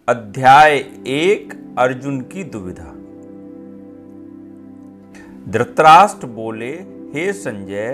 अध्याय 1 अर्जुन की दुविधा। धृतराष्ट्र बोले, हे संजय,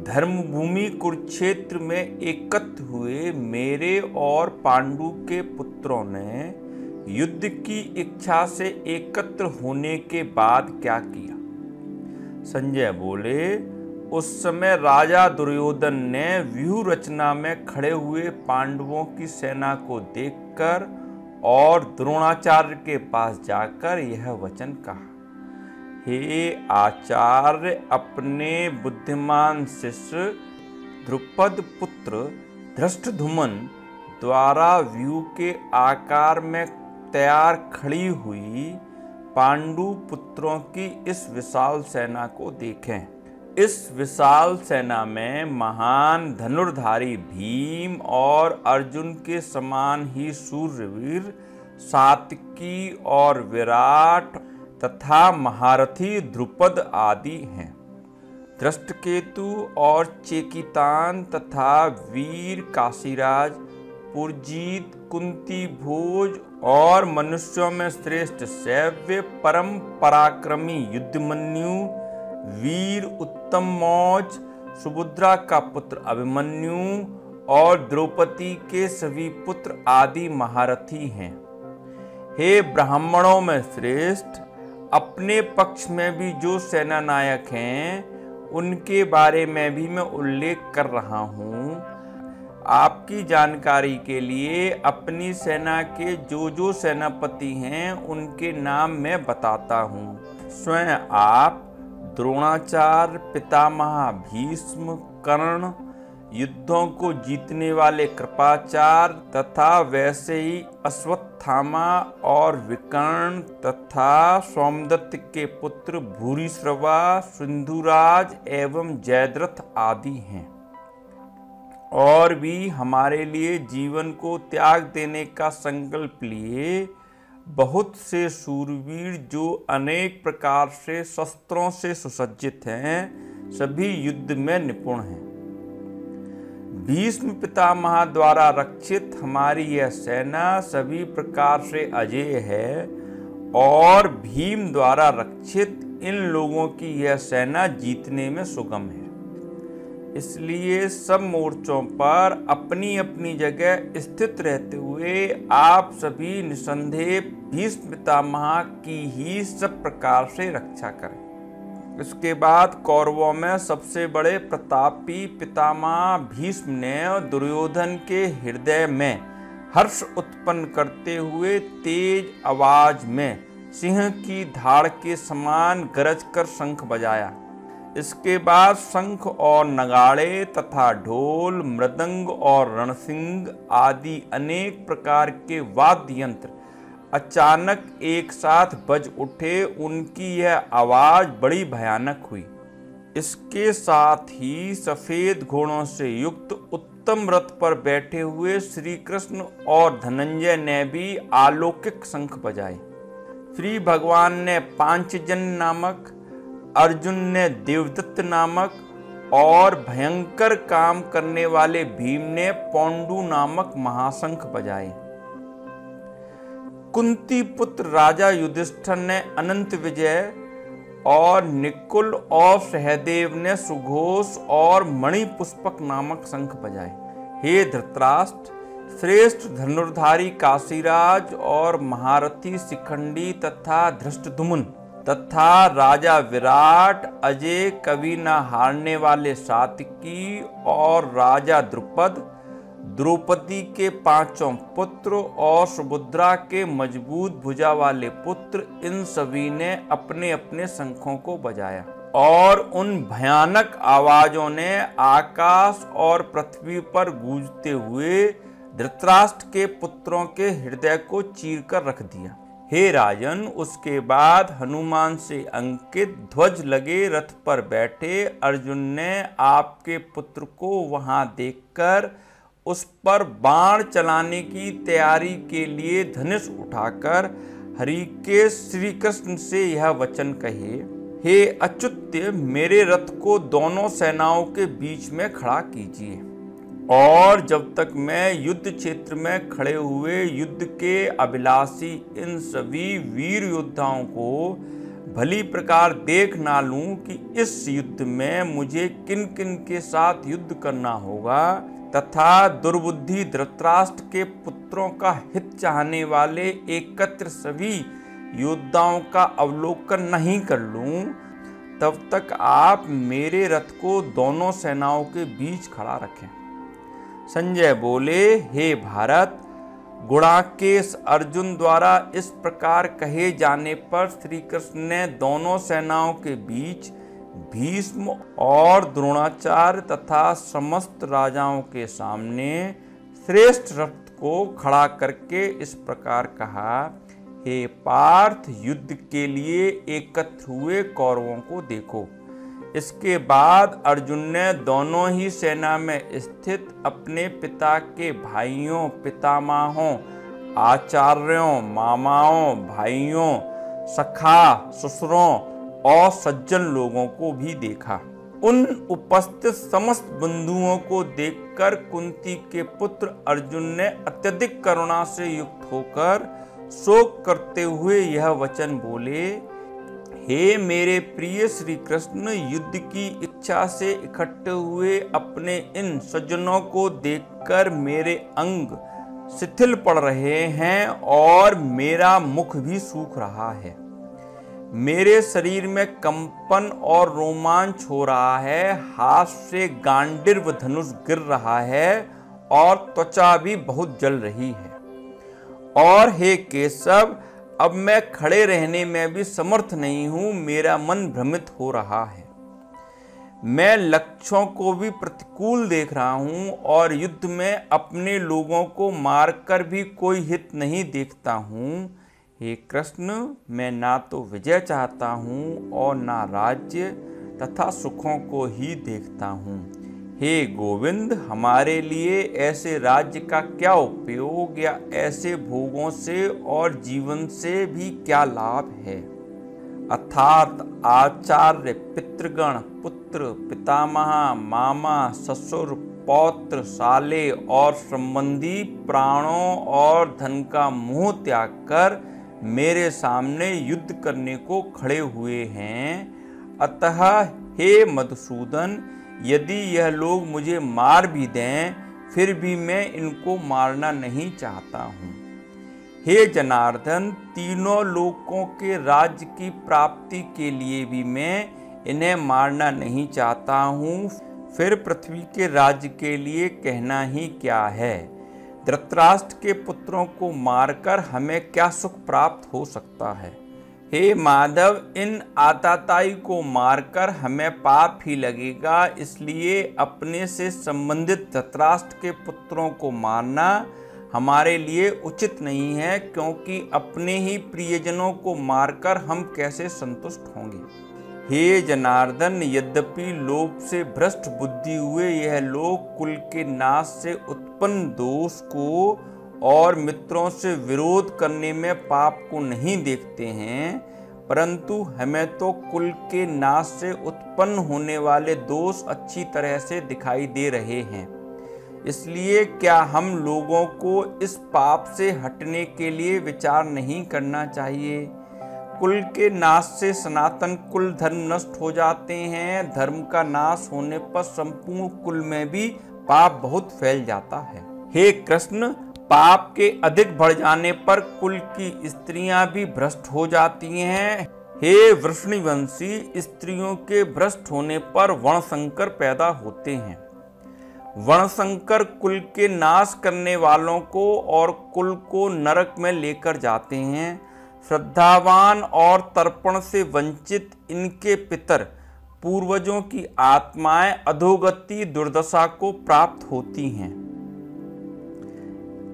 धर्मभूमि कुरुक्षेत्र में एकत्र हुए मेरे और पांडु के पुत्रों ने युद्ध की इच्छा से एकत्र होने के बाद क्या किया? संजय बोले, उस समय राजा दुर्योधन ने व्यूह रचना में खड़े हुए पांडवों की सेना को देखकर और द्रोणाचार्य के पास जाकर यह वचन कहा, हे आचार्य, अपने बुद्धिमान शिष्य द्रुपद पुत्र धृष्टद्युम्न द्वारा व्यूह के आकार में तैयार खड़ी हुई पांडु पुत्रों की इस विशाल सेना को देखें। इस विशाल सेना में महान धनुर्धारी भीम और अर्जुन के समान ही शूरवीर सात्विकी और विराट तथा महारथी द्रुपद आदि हैं। धृष्टकेतु और चेकितान तथा वीर काशीराज, पुरजीत, कुंती भोज और मनुष्यों में श्रेष्ठ शैव्य परम पराक्रमी युद्धमन्यु, वीर उत्तम मौज, सुभद्रा का पुत्र अभिमन्यु और द्रौपदी के सभी पुत्र आदि महारथी हैं। हे ब्राह्मणों में श्रेष्ठ, अपने पक्ष में भी जो सेना नायक हैं उनके बारे में भी मैं उल्लेख कर रहा हूँ। आपकी जानकारी के लिए अपनी सेना के जो सेनापति हैं उनके नाम मैं बताता हूँ। स्वयं आप, द्रोणाचार्य, पितामह भीष्म, कर्ण, युद्धों को जीतने वाले कृपाचार्य तथा वैसे ही अश्वत्थामा और विकर्ण तथा सोमदत्त के पुत्र भूरिश्रवा, सिंधुराज एवं जयद्रथ आदि हैं। और भी हमारे लिए जीवन को त्याग देने का संकल्प लिए बहुत से शूरवीर जो अनेक प्रकार से शस्त्रों से सुसज्जित हैं, सभी युद्ध में निपुण हैं। भीष्म पितामह द्वारा रक्षित हमारी यह सेना सभी प्रकार से अजेय है और भीम द्वारा रक्षित इन लोगों की यह सेना जीतने में सुगम है। इसलिए सब मोर्चों पर अपनी अपनी जगह स्थित रहते हुए आप सभी निसंदेह भीष्म पितामह की ही सब प्रकार से रक्षा करें। इसके बाद कौरवों में सबसे बड़े प्रतापी पितामह भीष्म ने दुर्योधन के हृदय में हर्ष उत्पन्न करते हुए तेज आवाज में सिंह की धाड़ के समान गरज कर शंख बजाया। इसके बाद शंख और नगाड़े तथा ढोल, मृदंग और रणसिंग आदि अनेक प्रकार के वाद्य यंत्र अचानक एक साथ बज उठे। उनकी यह आवाज बड़ी भयानक हुई। इसके साथ ही सफेद घोड़ों से युक्त उत्तम रथ पर बैठे हुए श्री कृष्ण और धनंजय ने भी अलौकिक शंख बजाए। श्री भगवान ने पांचजन्य नामक, अर्जुन ने देवदत्त नामक और भयंकर काम करने वाले भीम ने पौंडु नामक महाशंख बजाए। कुंती पुत्र राजा युधिष्ठिर ने अनंत विजय और निकुल और सहदेव ने सुघोष और मणिपुष्पक नामक शंख बजाए। हे धृतराष्ट्र, श्रेष्ठ धनुर्धारी काशीराज और महारथी शिखंडी तथा धृष्टद्युम्न तथा राजा विराट, अजय, कभी न हारने वाले सात्विकी और राजा द्रुपद, द्रौपदी के पांचों पुत्र और सुभद्रा के मजबूत भुजा वाले पुत्र, इन सभी ने अपने अपने शंखों को बजाया और उन भयानक आवाजों ने आकाश और पृथ्वी पर गूंजते हुए धृतराष्ट्र के पुत्रों के हृदय को चीरकर रख दिया। हे राजन, उसके बाद हनुमान से अंकित ध्वज लगे रथ पर बैठे अर्जुन ने आपके पुत्र को वहां देखकर उस पर बाण चलाने की तैयारी के लिए धनुष उठाकर हरि के श्री कृष्ण से यह वचन कहे, हे अच्युत्य, मेरे रथ को दोनों सेनाओं के बीच में खड़ा कीजिए। और जब तक मैं युद्ध क्षेत्र में खड़े हुए युद्ध के अभिलाषी इन सभी वीर योद्धाओं को भली प्रकार देख ना लूं कि इस युद्ध में मुझे किन किन के साथ युद्ध करना होगा, तथा दुर्बुद्धि धृतराष्ट्र के पुत्रों का हित चाहने वाले एकत्र सभी योद्धाओं का अवलोकन नहीं कर लूं, तब तक आप मेरे रथ को दोनों सेनाओं के बीच खड़ा रखें। संजय बोले, हे भारत, गुणाकेश अर्जुन द्वारा इस प्रकार कहे जाने पर श्री कृष्ण ने दोनों सेनाओं के बीच भीष्म और द्रोणाचार्य तथा समस्त राजाओं के सामने श्रेष्ठ रथ को खड़ा करके इस प्रकार कहा, हे पार्थ, युद्ध के लिए एकत्र हुए कौरवों को देखो। इसके बाद अर्जुन ने दोनों ही सेना में स्थित अपने पिता के भाइयों, पितामहों, आचार्यों, मामाओं, भाइयों, सखा, ससुरों और सज्जन लोगों को भी देखा। उन उपस्थित समस्त बंधुओं को देखकर कुंती के पुत्र अर्जुन ने अत्यधिक करुणा से युक्त होकर शोक करते हुए यह वचन बोले, हे मेरे प्रिय श्री कृष्ण, युद्ध की इच्छा से इकट्ठे हुए अपने इन सज्जनों को देखकर मेरे अंग शिथिल पड़ रहे हैं और मेरा मुख भी सूख रहा है। मेरे शरीर में कंपन और रोमांच हो रहा है, हाथ से गांडीव धनुष गिर रहा है और त्वचा भी बहुत जल रही है। और हे केशव, अब मैं खड़े रहने में भी समर्थ नहीं हूं, मेरा मन भ्रमित हो रहा है। मैं लक्ष्यों को भी प्रतिकूल देख रहा हूं और युद्ध में अपने लोगों को मारकर भी कोई हित नहीं देखता हूं। हे कृष्ण, मैं ना तो विजय चाहता हूं और ना राज्य तथा सुखों को ही देखता हूं। हे गोविंद, हमारे लिए ऐसे राज्य का क्या उपयोग या ऐसे भोगों से और जीवन से भी क्या लाभ है। अर्थात आचार्य, पितृगण, पुत्र, पितामह, मामा, ससुर, पौत्र, साले और संबंधी प्राणों और धन का मोह त्याग कर मेरे सामने युद्ध करने को खड़े हुए हैं। अतः हे मधुसूदन, यदि यह लोग मुझे मार भी दें, फिर भी मैं इनको मारना नहीं चाहता हूँ। हे जनार्दन, तीनों लोकों के राज्य की प्राप्ति के लिए भी मैं इन्हें मारना नहीं चाहता हूँ, फिर पृथ्वी के राज्य के लिए कहना ही क्या है। धृतराष्ट्र के पुत्रों को मारकर हमें क्या सुख प्राप्त हो सकता है। हे माधव, इन आताताई को मारकर हमें पाप ही लगेगा, इसलिए अपने से संबंधित धृतराष्ट्र के पुत्रों को मारना हमारे लिए उचित नहीं है, क्योंकि अपने ही प्रियजनों को मारकर हम कैसे संतुष्ट होंगे। हे जनार्दन, यद्यपि लोभ से भ्रष्ट बुद्धि हुए यह लोग कुल के नाश से उत्पन्न दोष को और मित्रों से विरोध करने में पाप को नहीं देखते हैं, परंतु हमें तो कुल के नाश से उत्पन्न होने वाले दोष अच्छी तरह से दिखाई दे रहे हैं। इसलिए क्या हम लोगों को इस पाप से हटने के लिए विचार नहीं करना चाहिए। कुल के नाश से सनातन कुल धर्म नष्ट हो जाते हैं। धर्म का नाश होने पर संपूर्ण कुल में भी पाप बहुत फैल जाता है। हे कृष्ण, पाप के अधिक बढ़ जाने पर कुल की स्त्रियां भी भ्रष्ट हो जाती हैं। हे वृषणिवंशी, स्त्रियों के भ्रष्ट होने पर वर्णशंकर पैदा होते हैं। वर्णशंकर कुल के नाश करने वालों को और कुल को नरक में लेकर जाते हैं। श्रद्धावान और तर्पण से वंचित इनके पितर पूर्वजों की आत्माएं अधोगति दुर्दशा को प्राप्त होती हैं।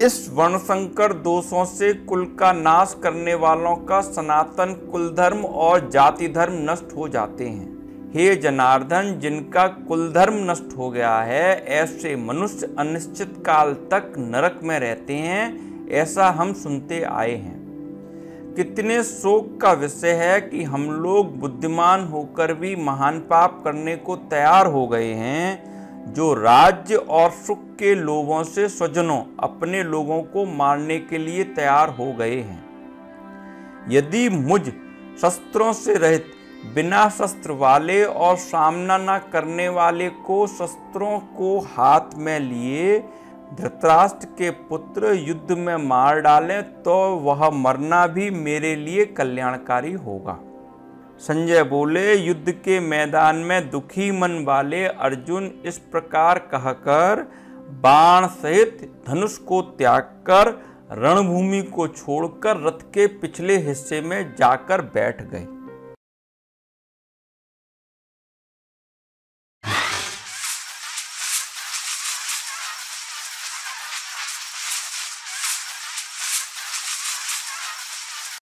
इस वर्णशंकर दोषों से कुल का नाश करने वालों का सनातन कुल धर्म और जाति धर्म नष्ट हो जाते हैं। हे जनार्दन, जिनका कुल धर्म नष्ट हो गया है, ऐसे मनुष्य अनिश्चित काल तक नरक में रहते हैं, ऐसा हम सुनते आए हैं। कितने शोक का विषय है कि हम लोग बुद्धिमान होकर भी महान पाप करने को तैयार हो गए हैं। जो राज्य और सुख के लोभों से स्वजनों अपने लोगों को मारने के लिए तैयार हो गए हैं। यदि मुझ शस्त्रों से रहित बिना शस्त्र वाले और सामना न करने वाले को शस्त्रों को हाथ में लिए धृतराष्ट्र के पुत्र युद्ध में मार डालें तो वह मरना भी मेरे लिए कल्याणकारी होगा। संजय बोले, युद्ध के मैदान में दुखी मन वाले अर्जुन इस प्रकार कहकर बाण सहित धनुष को त्याग कर रणभूमि को छोड़कर रथ के पिछले हिस्से में जाकर बैठ गए।